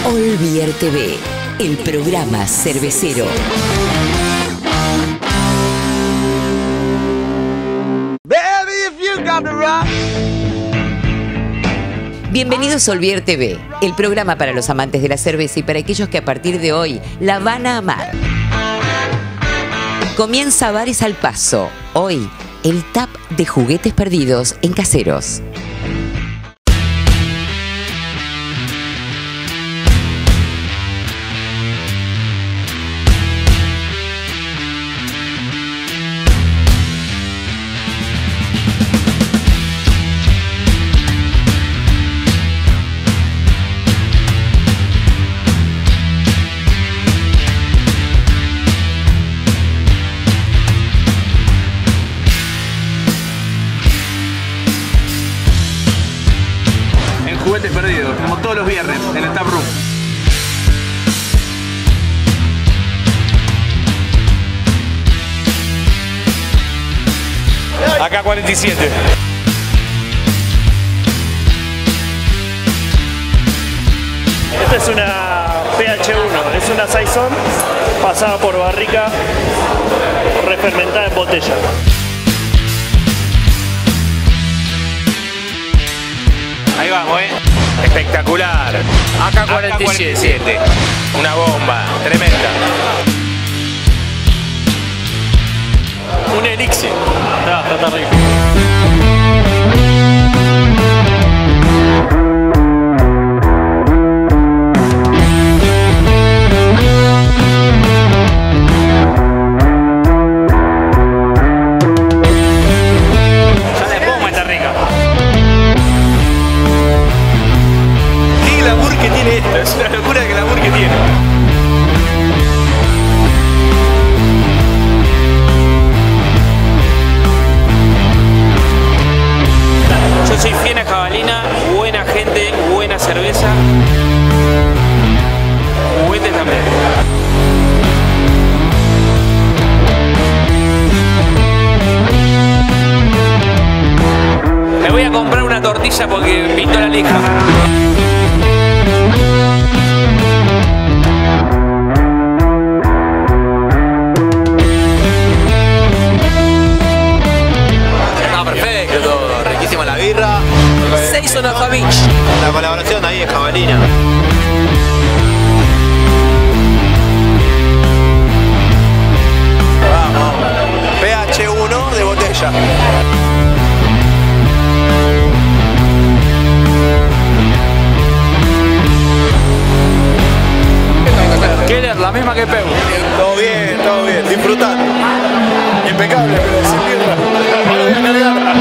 Olvier TV, el programa cervecero. Bienvenidos a Olvier TV, el programa para los amantes de la cerveza y para aquellos que a partir de hoy la van a amar. Comienza Bares al Paso. Hoy, el tap de Juguetes Perdidos en Caseros. Juguetes Perdidos, como todos los viernes, en el taproom. Acá 47. Esta es una PH1, es una saison pasada por barrica, refermentada en botella. Ahí vamos, espectacular. AK-47. Una bomba, tremenda. Un elixir. Está rico. Es una locura el glamour que tiene. Yo soy fiel a jabalina, buena gente, buena cerveza. Juguetes también. Me voy a comprar una tortilla porque pintó la lija. La birra, 6 on a beach. la colaboración ahí es jabalina. Vamos, PH1 de botella. Keller, la misma que Peu. Todo bien, disfrutando. Impecable, pero sin birra. Ahora voy a cargar.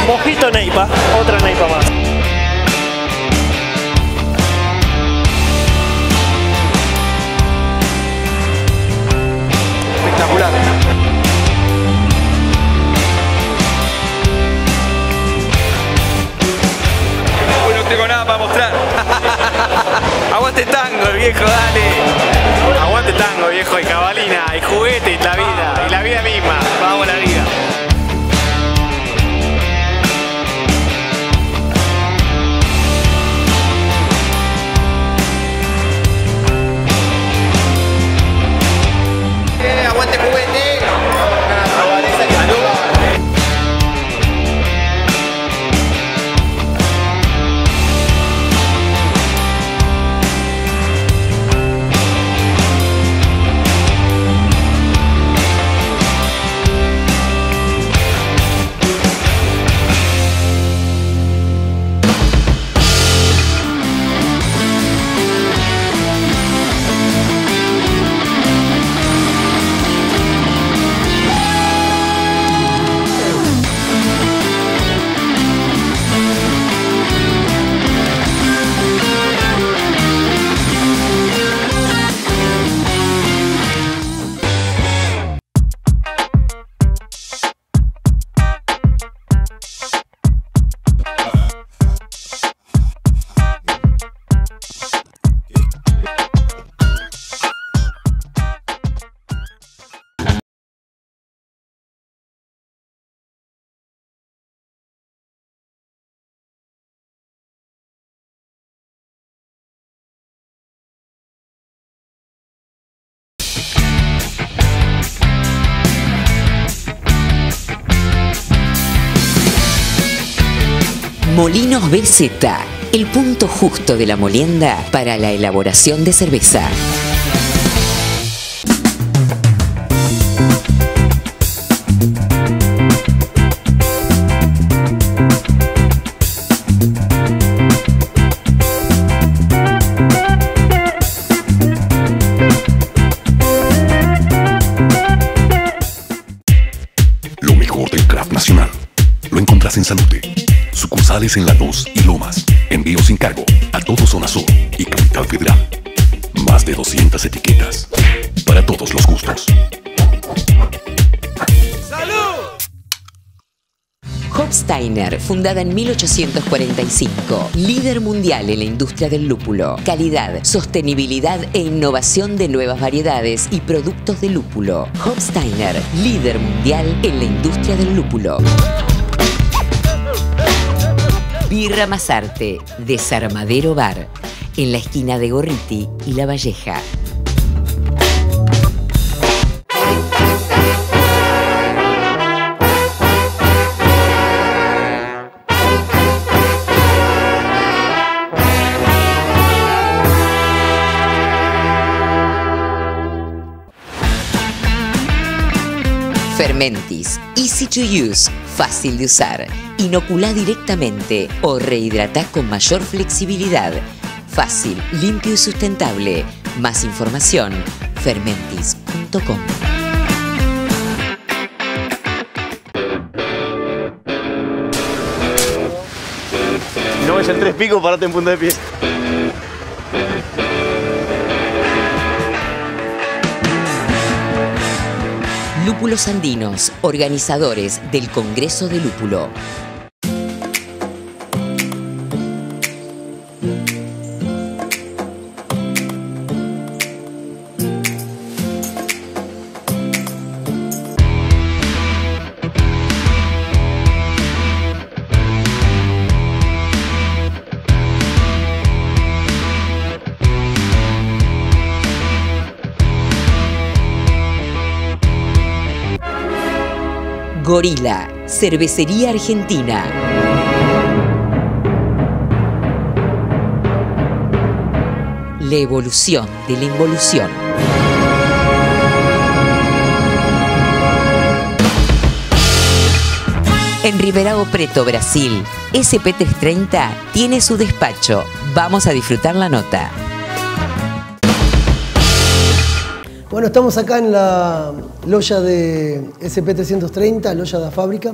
Mojito neipa, otra neipa más. Espectacular. Hoy no tengo nada para mostrar. Aguante tango, viejo, dale. Aguante tango, viejo, y jabalina, y juguete, y la vida misma. Vamos, la vida. Aguante juguete. Molinos BZ, el punto justo de la molienda para la elaboración de cerveza. Lo mejor del craft nacional lo encontrás en Sanute. Sucursales en La 2 y Lomas. Envío sin cargo a todo Zona Sur y Capital Federal. Más de 200 etiquetas para todos los gustos. Hofsteiner, fundada en 1845, líder mundial en la industria del lúpulo, calidad, sostenibilidad e innovación de nuevas variedades y productos de lúpulo. Hofsteiner, líder mundial en la industria del lúpulo. Birra más arte, Desarmadero Bar, en la esquina de Gorriti y La Valleja. Fermentis, easy to use, fácil de usar. Inoculá directamente o rehidratá con mayor flexibilidad. Fácil, limpio y sustentable. Más información, fermentis.com. Si no ves el 3 picos, parate en punta de pie. Lúpulos Andinos, organizadores del Congreso de Lúpulo. Gorila, cervecería argentina. La evolución de la involución. En Ribeirao Preto, Brasil, SP330 tiene su despacho. Vamos a disfrutar la nota. Bueno, estamos acá en la loya de SP330, loya de la fábrica.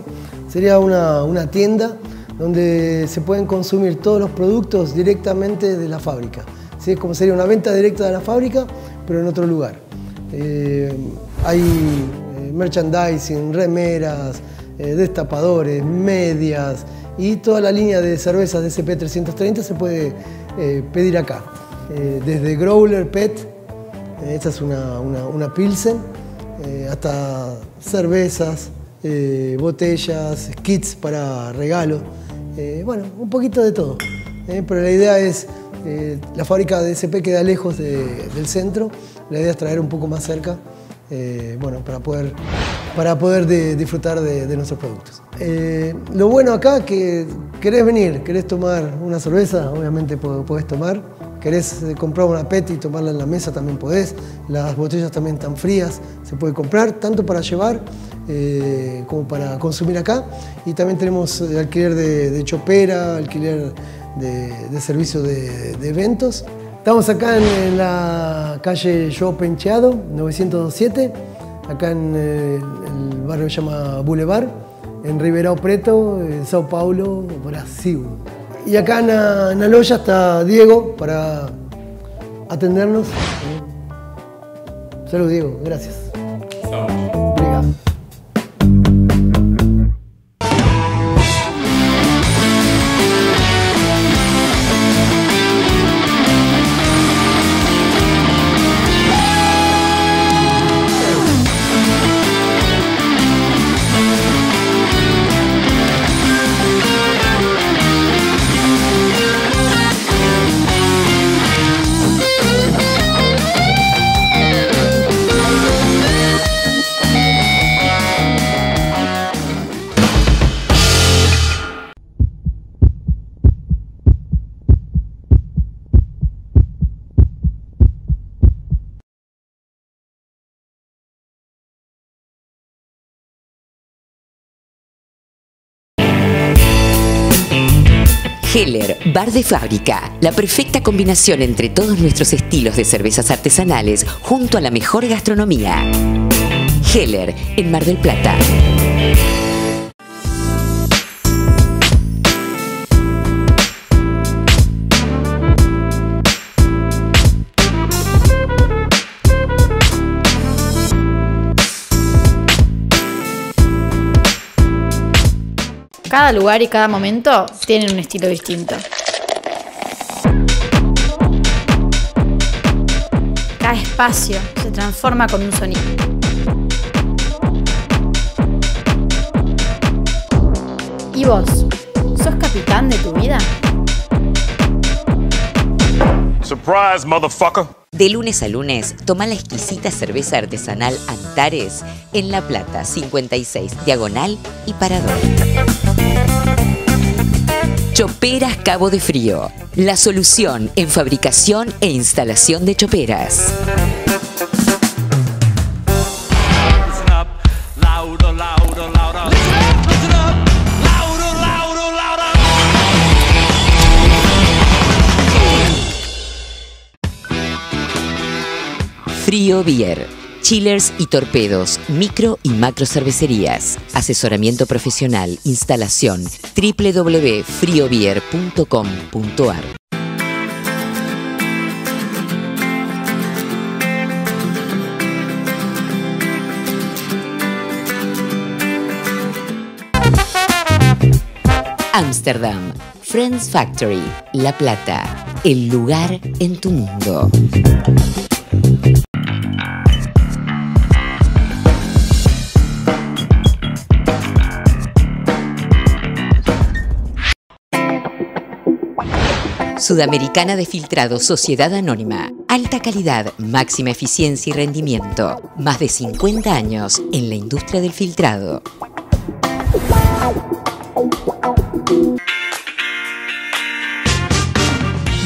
Sería una tienda donde se pueden consumir todos los productos directamente de la fábrica. ¿Sí? Es como sería una venta directa de la fábrica, pero en otro lugar. Hay merchandising, remeras, destapadores, medias y toda la línea de cervezas de SP330 se puede pedir acá. Desde growler, PET, esta es una Pilsen, hasta cervezas, botellas, kits para regalo, bueno, un poquito de todo. Pero la idea es, la fábrica de SP queda lejos del centro, la idea es traer un poco más cerca, bueno, para poder disfrutar de nuestros productos. Lo bueno acá que querés venir, querés tomar una cerveza, obviamente podés tomar. Querés comprar una PET y tomarla en la mesa, también podés. Las botellas también están frías, se puede comprar, tanto para llevar como para consumir acá. Y también tenemos alquiler de chopera, alquiler de servicio de eventos. Estamos acá en la calle João Penteado, 907, acá en el barrio que se llama Boulevard, en Ribeirao Preto, en Sao Paulo, Brasil. Y acá en la loya está Diego para atendernos. Salud, Diego, gracias. Obrigado. Heller, bar de fábrica. La perfecta combinación entre todos nuestros estilos de cervezas artesanales junto a la mejor gastronomía. Heller, en Mar del Plata. Cada lugar y cada momento tienen un estilo distinto. Cada espacio se transforma con un sonido. ¿Y vos? ¿Sos capitán de tu vida? Surprise, motherfucker. De lunes a lunes, toma la exquisita cerveza artesanal Antares en La Plata, 56, Diagonal y Parador. Choperas Cabo de Frío, la solución en fabricación e instalación de choperas. Frío Beer, chillers y torpedos, micro y macro cervecerías, asesoramiento profesional, instalación, www.friobeer.com.ar. Ámsterdam, Friends Factory, La Plata, el lugar en tu mundo. Sudamericana de Filtrado Sociedad Anónima. Alta calidad, máxima eficiencia y rendimiento. Más de 50 años en la industria del filtrado.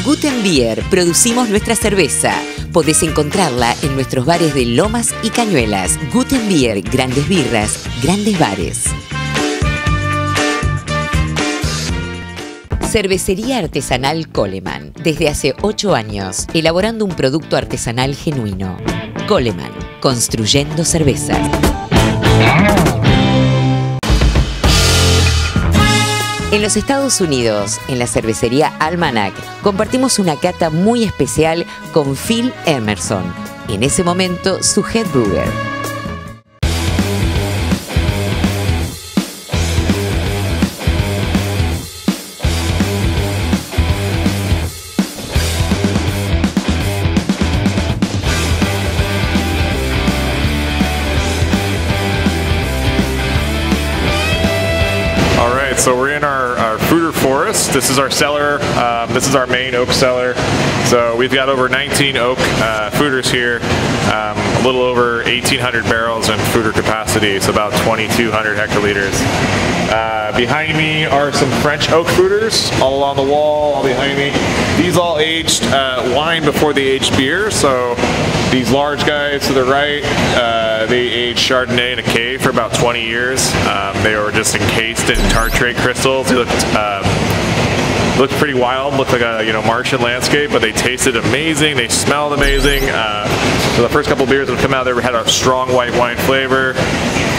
Guten Bier, producimos nuestra cerveza. Podés encontrarla en nuestros bares de Lomas y Cañuelas. Guten Bier, grandes birras, grandes bares. Cervecería artesanal Coleman. Desde hace 8 años, elaborando un producto artesanal genuino. Coleman, construyendo cervezas. En los Estados Unidos, en la cervecería Almanac, compartimos una cata muy especial con Phil Emerson, en ese momento su head brewer. So we're in our fruiter forest. This is our cellar. This is our main oak cellar. So we've got over 19 oak fruiters here, a little over 1,800 barrels in fruiter capacity, so about 2,200 hectoliters. Behind me are some French oak fruiters, all along the wall, all behind me. These all aged wine before they aged beer. So these large guys to the right, they aged Chardonnay in a cave for about 20 years. They were just encased in tartrate crystals. They looked pretty wild, looked like a Martian landscape, but they tasted amazing. They smelled amazing. So the first couple of beers that come out there had a strong white wine flavor.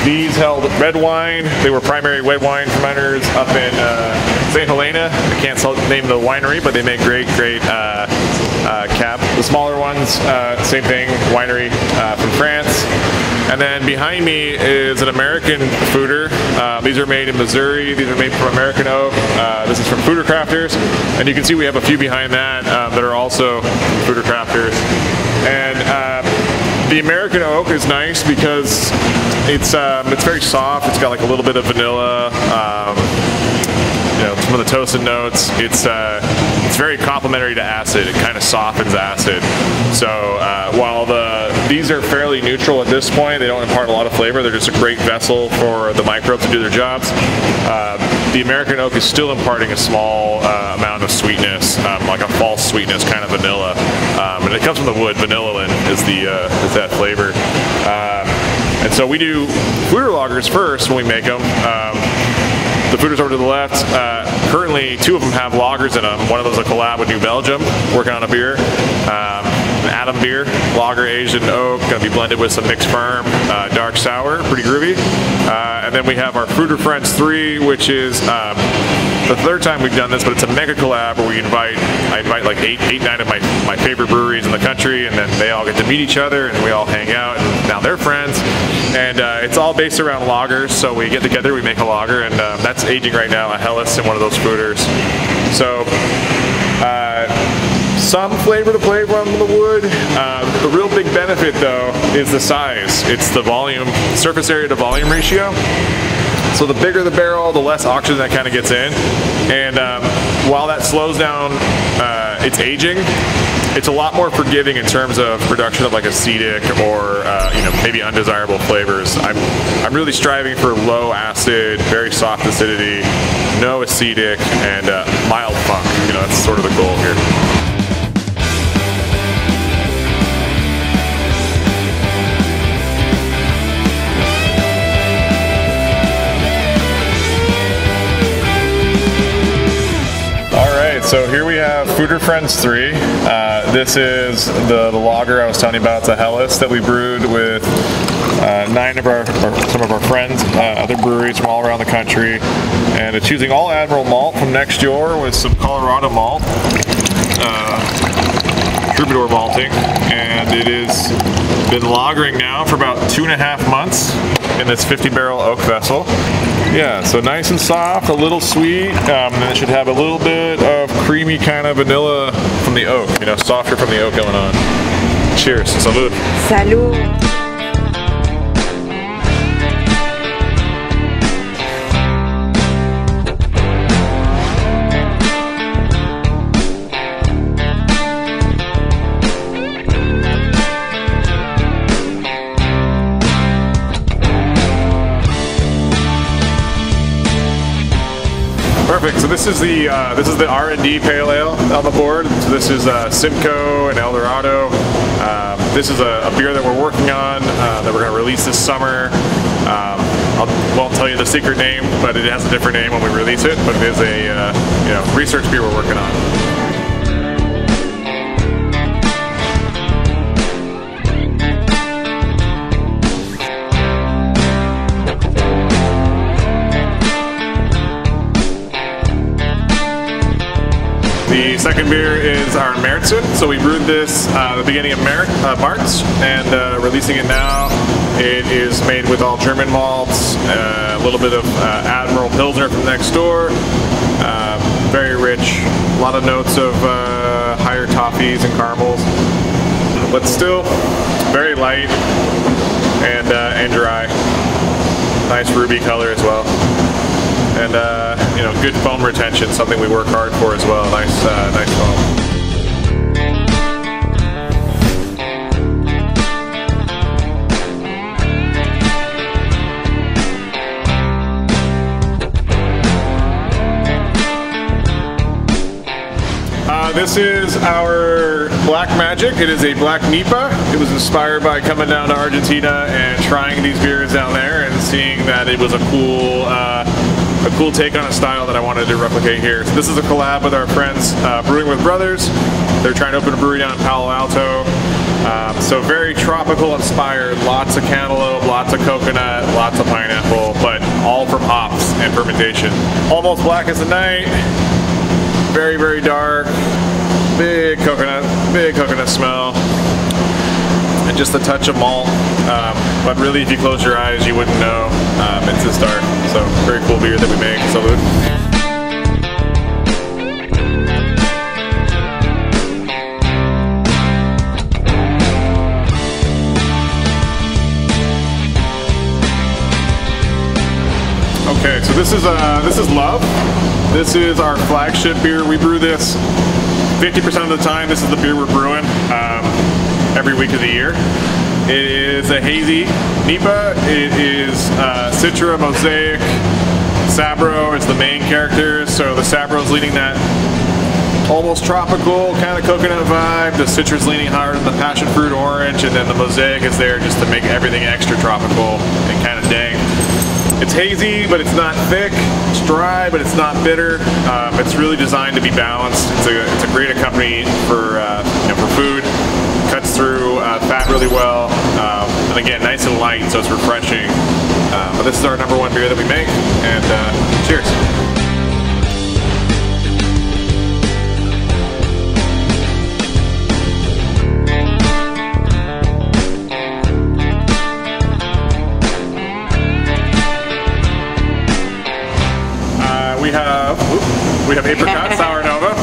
These held red wine. They were primary red wine fermenters up in St. Helena. I can't name the winery, but they make great cap. The smaller ones, same thing, winery from France. And then behind me is an American fruiter. These are made in Missouri. These are made from American oak. This is from Fruiter Crafters. And you can see we have a few behind that that are also Fruiter Crafters. And the American oak is nice because it's very soft. It's got like a little bit of vanilla. Some of the toasted notes. It's very complementary to acid. It kind of softens acid. So while these are fairly neutral at this point, they don't impart a lot of flavor. They're just a great vessel for the microbes to do their jobs. The American oak is still imparting a small amount of sweetness, like a false sweetness, kind of vanilla. And it comes from the wood. Vanillin is that flavor. And so we do fruiter lagers first when we make them. the fooders over to the left, currently 2 of them have lagers in them. One of them is a collab with New Belgium, working on a beer. Adam beer, lager aged in oak, going to be blended with some mixed firm, dark sour, pretty groovy. And then we have our Fruiter Friends 3, which is the 3rd time we've done this, but it's a mega collab where I invite like 8, 9 of my favorite breweries in the country, and then they all get to meet each other, and we all hang out, and now they're friends. And it's all based around lagers, so we get together, we make a lager, and that's aging right now at Helles in one of those fooders. So, some flavor to play from the wood. The real big benefit though is the size. It's the volume, surface area to volume ratio. So the bigger the barrel, the less oxygen that kind of gets in. And while that slows down its aging, it's a lot more forgiving in terms of production of like acetic or you know, maybe undesirable flavors. I'm really striving for low acid, very soft acidity, no acetic, and mild funk. You know, that's sort of the goal here. So here we have Fruiter Friends 3. This is the lager I was telling you about, the Helles that we brewed with 9 of some of our friends, other breweries from all around the country, and it's using all Admiral malt from next door with some Colorado malt, Troubadour malting, and it has been lagering now for about 2.5 months in this 50-barrel oak vessel. Yeah, so nice and soft, a little sweet, and it should have a little bit of creamy kind of vanilla from the oak, you know, softer from the oak going on. Cheers, salud. Salud. Perfect. So this is the R&D pale ale on the board. So this is Simcoe and Eldorado. This is a beer that we're working on that we're going to release this summer. I won't tell you the secret name, but it has a different name when we release it. But it is a you know, research beer we're working on. The second beer is our Märzen. So we brewed this at the beginning of March and releasing it now. It is made with all German malts, a little bit of Admiral Pilsner from next door. Very rich, a lot of notes of higher toffees and caramels, but still very light and dry. Nice ruby color as well. And you know, good foam retention, something we work hard for as well. Nice, nice foam. This is our Black Magic. It is a Black Nipa. It was inspired by coming down to Argentina and trying these beers down there and seeing that it was a cool take on a style that I wanted to replicate here. So this is a collab with our friends Brewing with Brothers. They're trying to open a brewery down in Palo Alto. So very tropical inspired, lots of cantaloupe, lots of coconut, lots of pineapple, but all from hops and fermentation. Almost black as the night, very, very dark, big coconut smell, and just a touch of malt. But really, if you close your eyes, you wouldn't know it's this dark. So very cool beer that we make. Salud. Okay, so this is Love. This is our flagship beer. We brew this 50% of the time. This is the beer we're brewing every week of the year. It is a hazy Nipa. It is Citra, Mosaic, Sabro is the main characters. So the Sabro is leading that almost tropical kind of coconut vibe. The Citra is leaning hard on the passion fruit orange, and then the Mosaic is there just to make everything extra tropical and kind of dank. It's hazy, but it's not thick. It's dry, but it's not bitter. It's really designed to be balanced. It's a great accompaniment for for food. Cuts through fat really well, and again, nice and light, so it's refreshing. But this is our #1 beer that we make, and cheers. We have Apricot Sour Nova.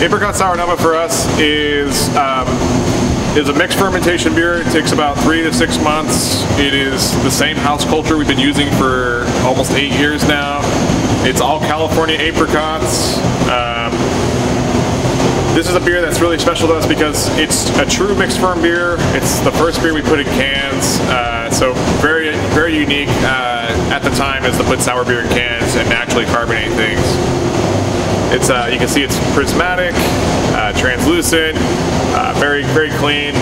Apricot Sour Nova for us is a mixed fermentation beer. It takes about 3 to 6 months. It is the same house culture we've been using for almost 8 years now. It's all California apricots. This is a beer that's really special to us because it's a true mixed ferm beer. It's the first beer we put in cans, so very, very unique at the time is to put sour beer in cans and naturally carbonate things. It's you can see it's prismatic, translucent, very, very clean,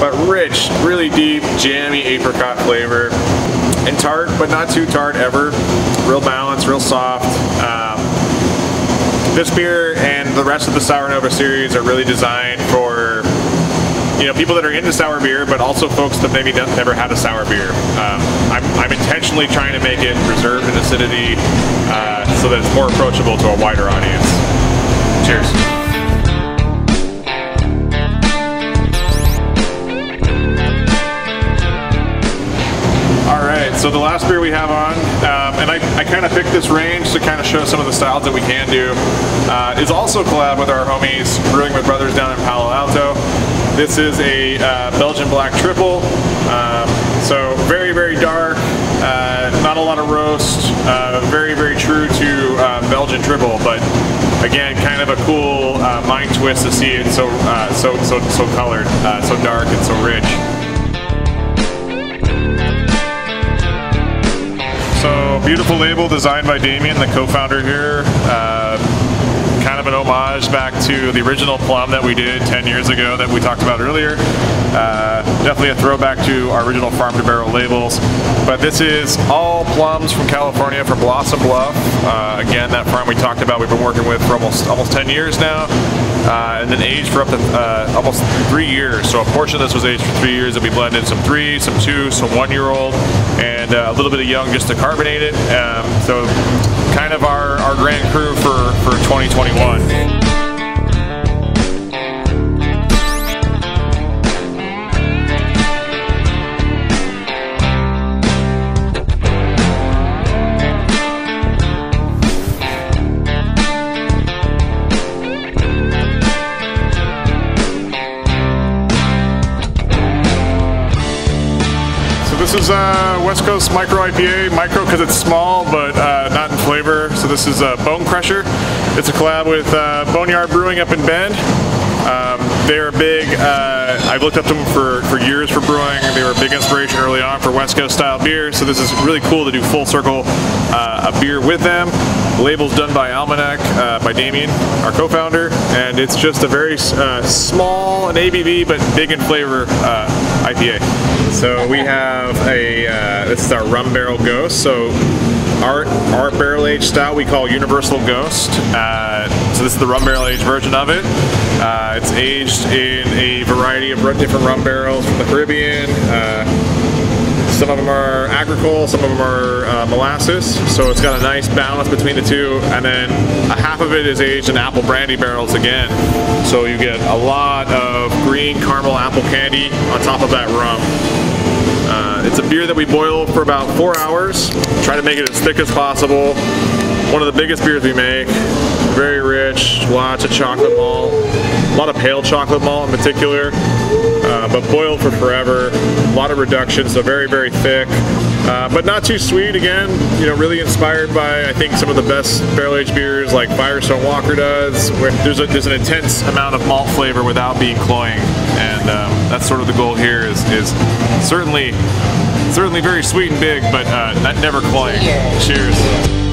but rich, really deep, jammy apricot flavor, and tart, but not too tart ever. Real balanced, real soft. This beer and the rest of the Sour Nova series are really designed for people that are into sour beer, but also folks that maybe never had a sour beer. I'm intentionally trying to make it reserved in acidity so that it's more approachable to a wider audience. Cheers. So the last beer we have on, and I kind of picked this range to kind of show some of the styles that we can do, is also a collab with our homies Brewing with Brothers down in Palo Alto. This is a Belgian Black Triple, so very, very dark, not a lot of roast, very, very true to Belgian Triple, but again, kind of a cool mind twist to see it so colored, so dark and so rich. So beautiful label designed by Damien, the co-founder here. Kind of an homage back to the original plum that we did 10 years ago that we talked about earlier. Definitely a throwback to our original farm to barrel labels. But this is all plums from California, from Blossom Bluff. Again, that farm we talked about, we've been working with for almost 10 years now. And then aged for up to almost 3 years. So a portion of this was aged for 3 years, and we blended some 3, some 2, some 1-year-old, and a little bit of young just to carbonate it. So kind of our grand crew for 2021. This is West Coast Micro IPA. Micro because it's small, but not in flavor. So this is Bone Crusher. It's a collab with Boneyard Brewing up in Bend. They're big. I've looked up to them for years for brewing. They were a big inspiration early on for West Coast style beer. So this is really cool to do full circle a beer with them. The label's done by Almanac by Damien, our co-founder, and it's just a very small in ABV but big in flavor IPA. So we have this is our Rum Barrel Ghost. So our barrel aged stout we call Universal Ghost. So this is the rum barrel aged version of it. It's aged in a variety of different rum barrels from the Caribbean. Some of them are agricole, some of them are molasses, so it's got a nice balance between the two, and then a half of it is aged in apple brandy barrels again. So you get a lot of green caramel apple candy on top of that rum. It's a beer that we boil for about 4 hours, try to make it as thick as possible. One of the biggest beers we make, very rich, lots of chocolate malt, a lot of pale chocolate malt in particular, but boiled for forever. A lot of reduction, so very, very thick, but not too sweet. Again, really inspired by I think some of the best barrel-aged beers like Firestone Walker does, where there's an intense amount of malt flavor without being cloying, and that's sort of the goal here. Is certainly very sweet and big, but never cloying. Cheers.